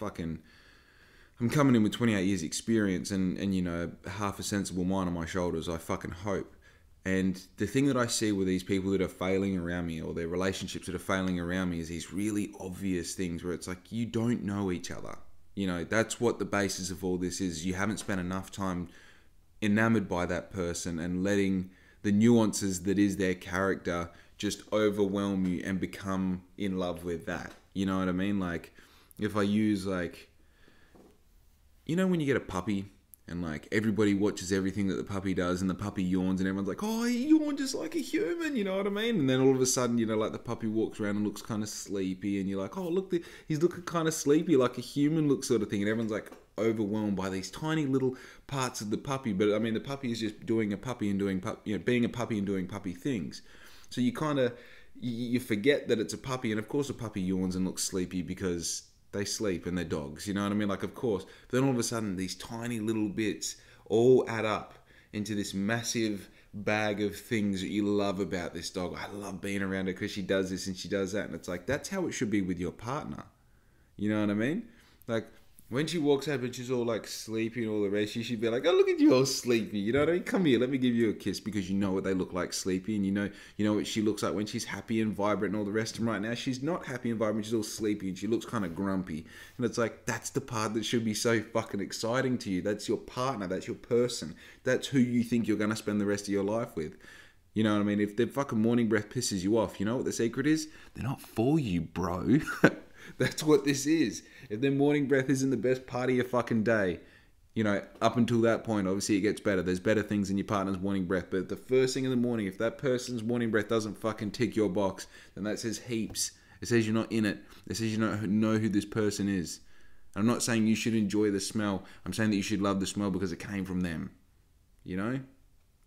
I'm coming in with 28 years experience and half a sensible mind on my shoulders, I fucking hope. And the thing that I see with these people that are failing around me, or their relationships that are failing around me, is these really obvious things where it's like, you don't know each other. That's what the basis of all this is. You haven't spent enough time enamored by that person and letting the nuances that is their character just overwhelm you and become in love with that. You know what I mean? Like, if I use, like, when you get a puppy And like everybody watches everything that the puppy does, and the puppy yawns, and everyone's like, "Oh, he yawned just like a human," you know what I mean? And then all of a sudden, you know, like the puppy walks around and looks kind of sleepy, and you're like, "Oh, look, he's looking kind of sleepy, like a human looks," sort of thing. And everyone's like overwhelmed by these tiny little parts of the puppy. But I mean, the puppy is just doing a puppy and doing being a puppy and doing puppy things. So you kind of you forget that it's a puppy, and of course, a puppy yawns and looks sleepy because they sleep and they're dogs, you know what I mean? Like, of course. But then all of a sudden, these tiny little bits all add up into this massive bag of things that you love about this dog. I love being around her because she does this and she does that. And it's like, that's how it should be with your partner. You know what I mean? Like, when she walks out and she's all like sleepy and all the rest, you should be like, "Oh, look at you all sleepy." You know what I mean? Come here, let me give you a kiss, because you know what they look like sleepy, and you know what she looks like when she's happy and vibrant and all the rest. And right now she's not happy and vibrant, she's all sleepy and she looks kind of grumpy. And it's like, that's the part that should be so fucking exciting to you. That's your partner, that's your person. That's who you think you're going to spend the rest of your life with. You know what I mean? If their fucking morning breath pisses you off, you know what the secret is? They're not for you, bro. That's what this is. If their morning breath isn't the best part of your fucking day, you know, up until that point, obviously it gets better. There's better things in your partner's morning breath. But the first thing in the morning, if that person's morning breath doesn't fucking tick your box, then that says heaps. It says you're not in it. It says you don't know who this person is. I'm not saying you should enjoy the smell. I'm saying that you should love the smell because it came from them. You know? Does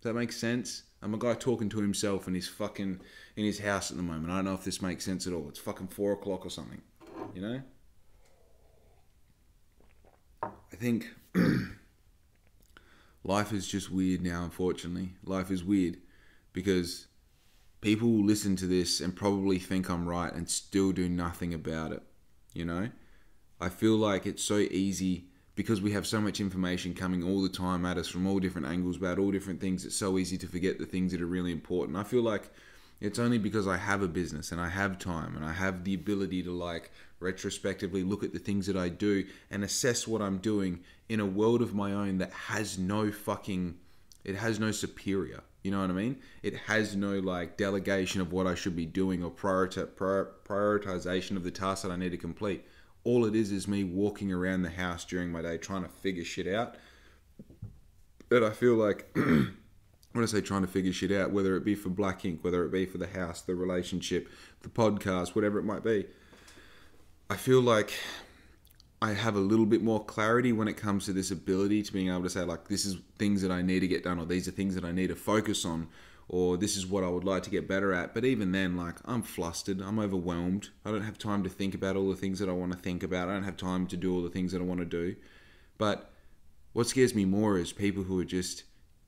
that make sense? I'm a guy talking to himself and he's fucking in his house at the moment. I don't know if this makes sense at all. It's fucking 4 o'clock or something. You know? I think life is just weird now, unfortunately. Life is weird because people will listen to this and probably think I'm right and still do nothing about it. You know? I feel like it's so easy because we have so much information coming all the time at us from all different angles about all different things. It's so easy to forget the things that are really important. I feel like it's only because I have a business and I have time and I have the ability to like retrospectively look at the things that I do and assess what I'm doing in a world of my own that has no it has no superior. You know what I mean? It has no like delegation of what I should be doing or prioritization of the tasks that I need to complete. All it is me walking around the house during my day trying to figure shit out. But I feel like when I say trying to figure shit out, whether it be for Black Ink, whether it be for the house, the relationship, the podcast, whatever it might be, I feel like I have a little bit more clarity when it comes to this ability to being able to say, like, this is things that I need to get done, or these are things that I need to focus on, or this is what I would like to get better at. But even then, like, I'm flustered, I'm overwhelmed. I don't have time to think about all the things that I want to think about. I don't have time to do all the things that I want to do. But what scares me more is people who are just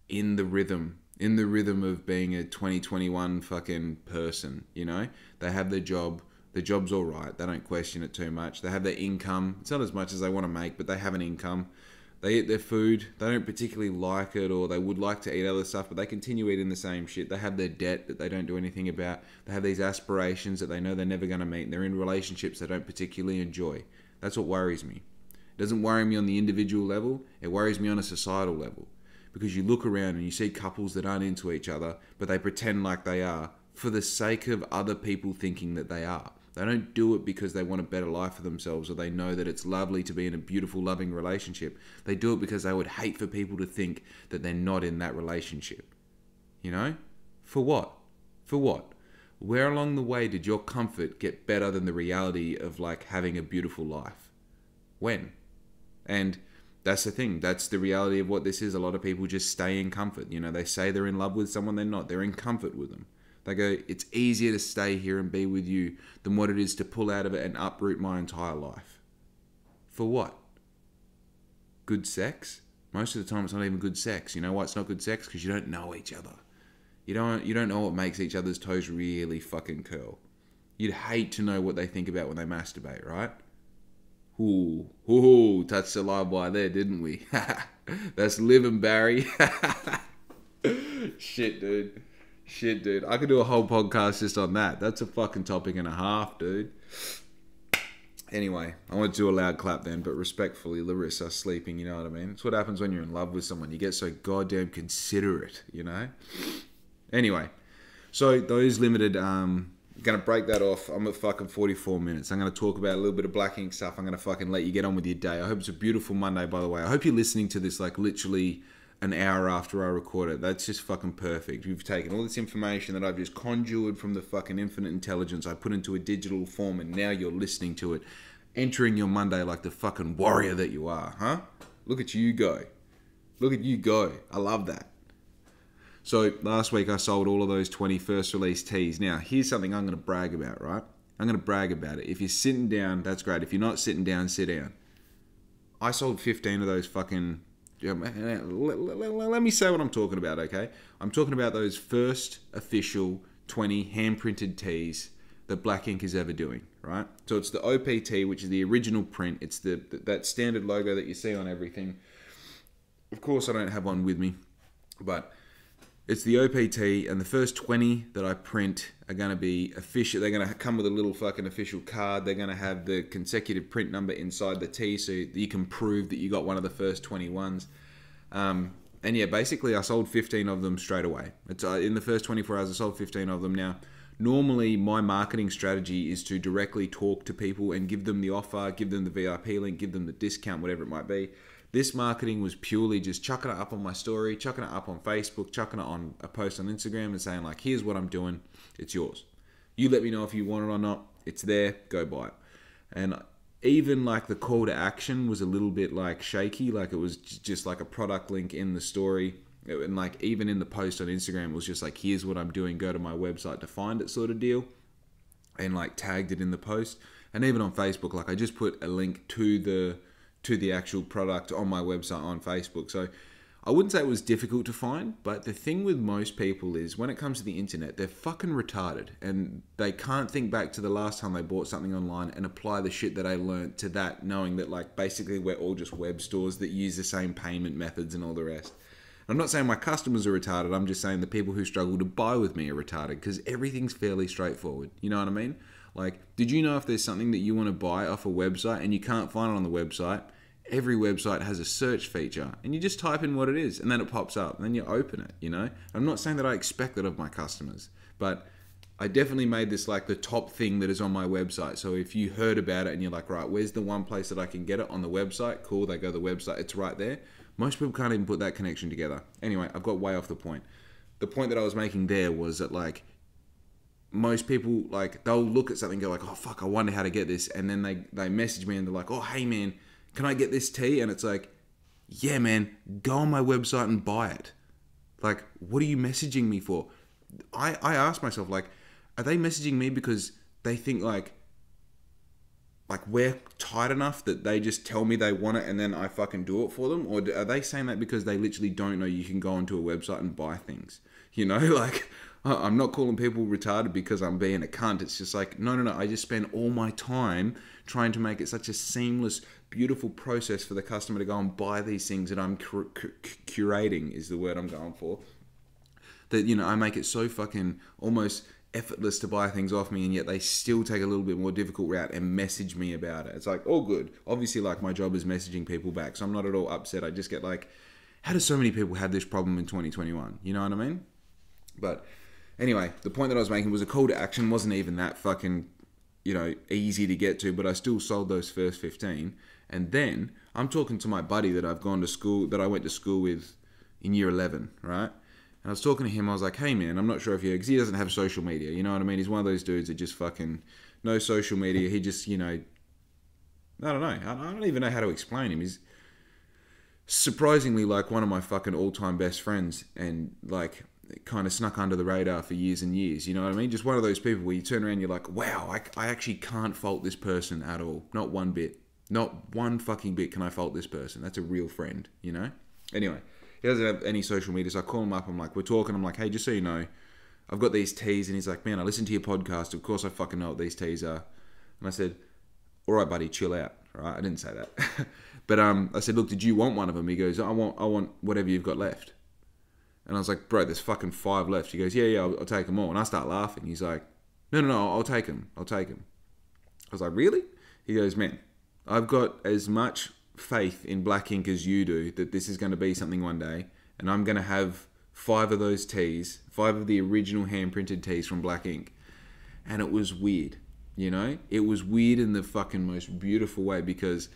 in the rhythm of being a 2021 fucking person, you know? They have their job. The job's all right. They don't question it too much. They have their income. It's not as much as they want to make, but they have an income. They eat their food. They don't particularly like it, or they would like to eat other stuff, but they continue eating the same shit. They have their debt that they don't do anything about. They have these aspirations that they know they're never going to meet, and they're in relationships they don't particularly enjoy. That's what worries me. It doesn't worry me on the individual level. It worries me on a societal level. Because you look around and you see couples that aren't into each other, but they pretend like they are for the sake of other people thinking that they are. They don't do it because they want a better life for themselves, or they know that it's lovely to be in a beautiful, loving relationship. They do it because they would hate for people to think that they're not in that relationship. You know? For what? For what? Where along the way did your comfort get better than the reality of like having a beautiful life? When? And that's the thing. That's the reality of what this is. A lot of people just stay in comfort. You know, they say they're in love with someone, they're not. They're in comfort with them. They go, it's easier to stay here and be with you than what it is to pull out of it and uproot my entire life. For what? Good sex? Most of the time it's not even good sex. You know why it's not good sex? Because you don't know each other. You don't know what makes each other's toes really fucking curl. You'd hate to know what they think about when they masturbate, right? Ooh, touched the live wire there, didn't we? That's living, Barry. Shit, dude. I could do a whole podcast just on that. That's a fucking topic and a half, dude. Anyway, I want to do a loud clap then, but respectfully, Larissa sleeping, you know what I mean? It's what happens when you're in love with someone. You get so goddamn considerate, you know? Anyway, so those limited going to break that off. I'm at fucking 44 minutes. I'm going to talk about a little bit of Black Ink stuff. I'm going to fucking let you get on with your day. I hope it's a beautiful Monday, by the way. I hope you're listening to this like literally an hour after I record it. That's just fucking perfect. You've taken all this information that I've just conjured from the fucking infinite intelligence I put into a digital form, and now you're listening to it, entering your Monday like the fucking warrior that you are, huh? Look at you go. Look at you go. I love that. So last week I sold all of those 20 first release tees. Now, here's something I'm going to brag about, right? I'm going to brag about it. If you're sitting down, that's great. If you're not sitting down, sit down. I sold 15 of those fucking... Let me say what I'm talking about, okay? I'm talking about those first official 20 hand-printed tees that Black Ink is ever doing, right? So it's the OPT, which is the original print. It's that standard logo that you see on everything. Of course, I don't have one with me, but it's the OPT, and the first 20 that I print are going to be official. They're going to come with a little fucking official card. They're going to have the consecutive print number inside the T, so you can prove that you got one of the first 21s. And yeah, basically I sold 15 of them straight away. It's in the first 24 hours I sold 15 of them. Now, normally my marketing strategy is to directly talk to people and give them the offer, give them the VIP link, give them the discount, whatever it might be. This marketing was purely just chucking it up on my story, chucking it up on Facebook, chucking it on a post on Instagram and saying like, here's what I'm doing, it's yours. You let me know if you want it or not, it's there, go buy it. And even like the call to action was a little bit like shaky, like it was just like a product link in the story. And like even in the post on Instagram, it was just like, here's what I'm doing, go to my website to find it sort of deal. And like tagged it in the post. And even on Facebook, like I just put a link to the actual product on my website on Facebook. So I wouldn't say it was difficult to find, but the thing with most people is when it comes to the internet, they're fucking retarded and they can't think back to the last time they bought something online and apply the shit that they learned to that, knowing that like basically we're all just web stores that use the same payment methods and all the rest. I'm not saying my customers are retarded, I'm just saying the people who struggle to buy with me are retarded because everything's fairly straightforward. You know what I mean? Like, did you know if there's something that you want to buy off a website and you can't find it on the website, every website has a search feature and you just type in what it is and then it pops up and then you open it, you know? I'm not saying that I expect that of my customers, but I definitely made this like the top thing that is on my website. So if you heard about it and you're like, right, where's the one place that I can get it on the website? Cool, they go to the website, it's right there. Most people can't even put that connection together. Anyway, I've got way off the point. The point that I was making there was that like, most people, like, they'll look at something and go like, oh fuck, I wonder how to get this. And then they message me and they're like, oh, hey man, can I get this tee? And it's like, yeah, man, go on my website and buy it. Like, what are you messaging me for? I ask myself, like, are they messaging me because they think like we're tight enough that they just tell me they want it and then I fucking do it for them? Or are they saying that because they literally don't know you can go onto a website and buy things? You know, like, I'm not calling people retarded because I'm being a cunt. It's just like, no. I just spend all my time trying to make it such a seamless, beautiful process for the customer to go and buy these things that I'm curating is the word I'm going for. That, you know, I make it so fucking almost effortless to buy things off me, and yet they still take a little bit more difficult route and message me about it. It's like, all good. Obviously, like, my job is messaging people back, so I'm not at all upset. I just get like, how do so many people have this problem in 2021? You know what I mean? But anyway, the point that I was making was a call to action wasn't even that fucking, you know, easy to get to, but I still sold those first 15. And then I'm talking to my buddy that I've gone to school, that I went to school with in year 11, right? And I was talking to him, I was like, hey man, I'm not sure if you, because he doesn't have social media, you know what I mean? He's one of those dudes that just fucking, no social media, he just, you know, I don't know, I don't even know how to explain him. He's surprisingly like one of my fucking all-time best friends, and like, kind of snuck under the radar for years and years, you know what I mean? Just one of those people where you turn around and you're like, wow, I actually can't fault this person at all. Not one bit. Not one fucking bit can I fault this person. That's a real friend, you know? Anyway, he doesn't have any social media, so I call him up, I'm like, we're talking, I'm like, hey, just so you know, I've got these teas, and he's like, man, I listened to your podcast, of course I fucking know what these teas are. And I said, all right, buddy, chill out, right? I didn't say that. But I said, look, did you want one of them? He goes, I want whatever you've got left. And I was like, bro, there's fucking 5 left. He goes, yeah, I'll take them all. And I start laughing. He's like, no, I'll take them. I was like, really? He goes, man, I've got as much faith in Black Ink as you do that this is going to be something one day. And I'm going to have 5 of those tees, 5 of the original hand-printed tees from Black Ink. And it was weird, you know? It was weird in the fucking most beautiful way, because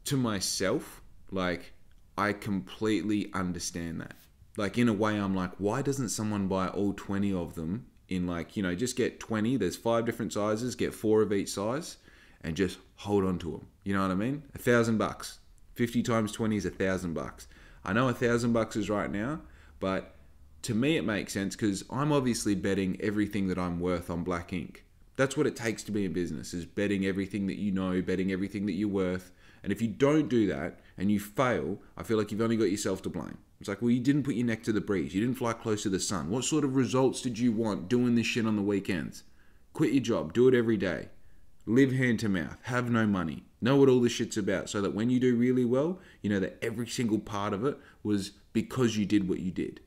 to myself, like, I completely understand that. Like, in a way, I'm like, why doesn't someone buy all 20 of them in, like, you know, just get 20. There's 5 different sizes, get 4 of each size, and just hold on to them. You know what I mean? $1,000. 50 times 20 is $1,000. I know $1,000 is right now, but to me it makes sense, because I'm obviously betting everything that I'm worth on Black Ink. That's what it takes to be in business, is betting everything that you know, betting everything that you're worth. And if you don't do that and you fail, I feel like you've only got yourself to blame. It's like, well, you didn't put your neck to the breeze. You didn't fly close to the sun. What sort of results did you want doing this shit on the weekends? Quit your job. Do it every day. Live hand to mouth. Have no money. Know what all this shit's about, so that when you do really well, you know that every single part of it was because you did what you did.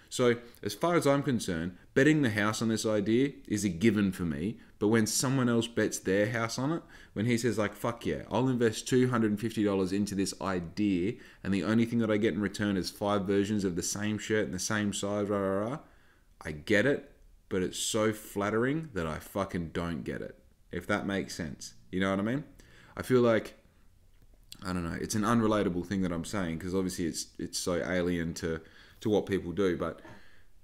So as far as I'm concerned, betting the house on this idea is a given for me. But when someone else bets their house on it, when he says like, fuck yeah, I'll invest $250 into this idea, and the only thing that I get in return is 5 versions of the same shirt and the same size, I get it, but it's so flattering that I fucking don't get it, if that makes sense. You know what I mean? I feel like, I don't know, it's an unrelatable thing that I'm saying, because obviously it's so alien to what people do, but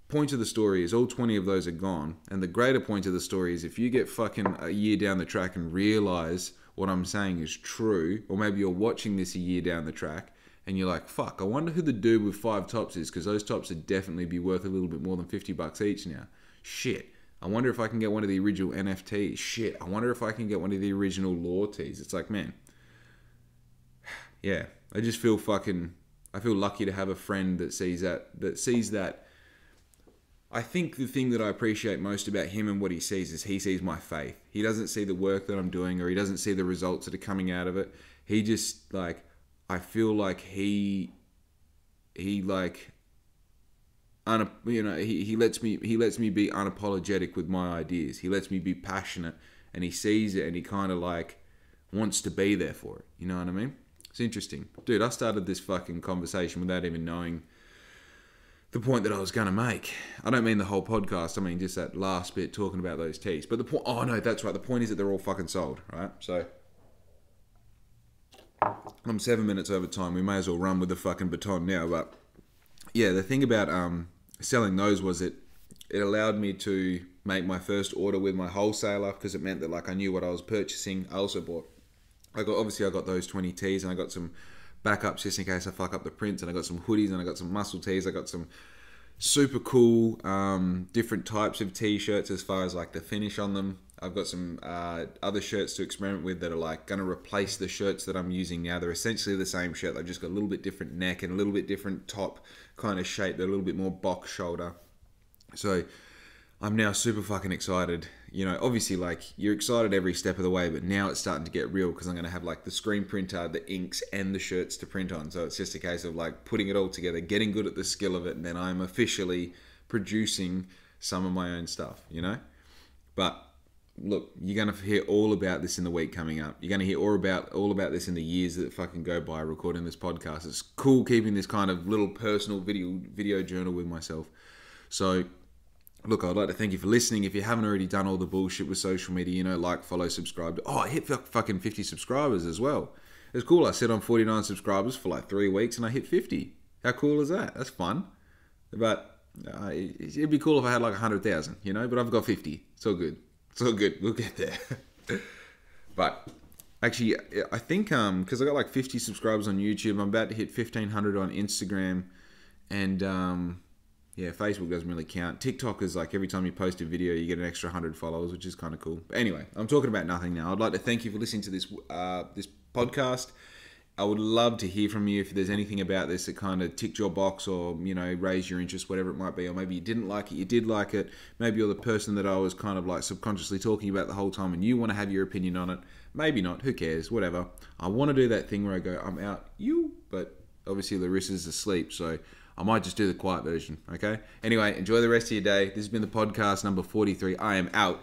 point of the story is all 20 of those are gone. And the greater point of the story is, if you get fucking a year down the track and realize what I'm saying is true, or maybe you're watching this a year down the track and you're like, fuck, I wonder who the dude with 5 tops is, because those tops would definitely be worth a little bit more than $50 each now. Shit, I wonder if I can get one of the original NFTs. Shit, I wonder if I can get one of the original Law tees. It's like, man, yeah, I just feel fucking, I feel lucky to have a friend that sees that. I think the thing that I appreciate most about him and what he sees is he sees my faith. He doesn't see the work that I'm doing, or he doesn't see the results that are coming out of it. He just, like, I feel like he like, you know, he lets me be unapologetic with my ideas. He lets me be passionate, and he sees it, and he kind of like wants to be there for it. You know what I mean? It's interesting. Dude, I started this fucking conversation without even knowing the point that I was going to make. I don't mean the whole podcast. I mean just that last bit talking about those teas. But the point... Oh, no, that's right. The point is that they're all fucking sold, right? So I'm 7 minutes over time. We may as well run with the fucking baton now. But yeah, the thing about selling those was it allowed me to make my first order with my wholesaler, because it meant that, like, I knew what I was purchasing. I also bought... I got those 20 tees, and I got some backups just in case I fuck up the prints, and I got some hoodies, and I got some muscle tees. I got some super cool different types of t-shirts as far as like the finish on them. I've got some other shirts to experiment with that are like going to replace the shirts that I'm using now. They're essentially the same shirt. They've just got a little bit different neck and a little bit different top kind of shape. They're a little bit more box shoulder. So I'm now super fucking excited. You know, obviously, like, you're excited every step of the way, but now it's starting to get real, because I'm going to have like the screen printer, the inks, and the shirts to print on. So it's just a case of like putting it all together, getting good at the skill of it, and then I'm officially producing some of my own stuff, you know? But look, you're going to hear all about this in the week coming up. You're going to hear all about this in the years that fucking go by recording this podcast. It's cool keeping this kind of little personal video journal with myself. So look, I'd like to thank you for listening. If you haven't already done all the bullshit with social media, you know, like, follow, subscribe. Oh, I hit fucking 50 subscribers as well. It's cool. I said on 49 subscribers for like 3 weeks, and I hit 50. How cool is that? That's fun. But it'd be cool if I had like 100,000, you know, but I've got 50. It's all good. It's all good. We'll get there. But actually, I think because I got like 50 subscribers on YouTube, I'm about to hit 1,500 on Instagram, and yeah, Facebook doesn't really count. TikTok is like every time you post a video, you get an extra 100 followers, which is kind of cool. But anyway, I'm talking about nothing now. I'd like to thank you for listening to this this podcast. I would love to hear from you if there's anything about this that kind of ticked your box, or, you know, raised your interest, whatever it might be. Or maybe you didn't like it, you did like it. Maybe you're the person that I was kind of like subconsciously talking about the whole time, and you want to have your opinion on it. Maybe not. Who cares? Whatever. I want to do that thing where I go, I'm out, but obviously Larissa's asleep, so I might just do the quiet version, okay? Anyway, enjoy the rest of your day. This has been the podcast number 43. I am out.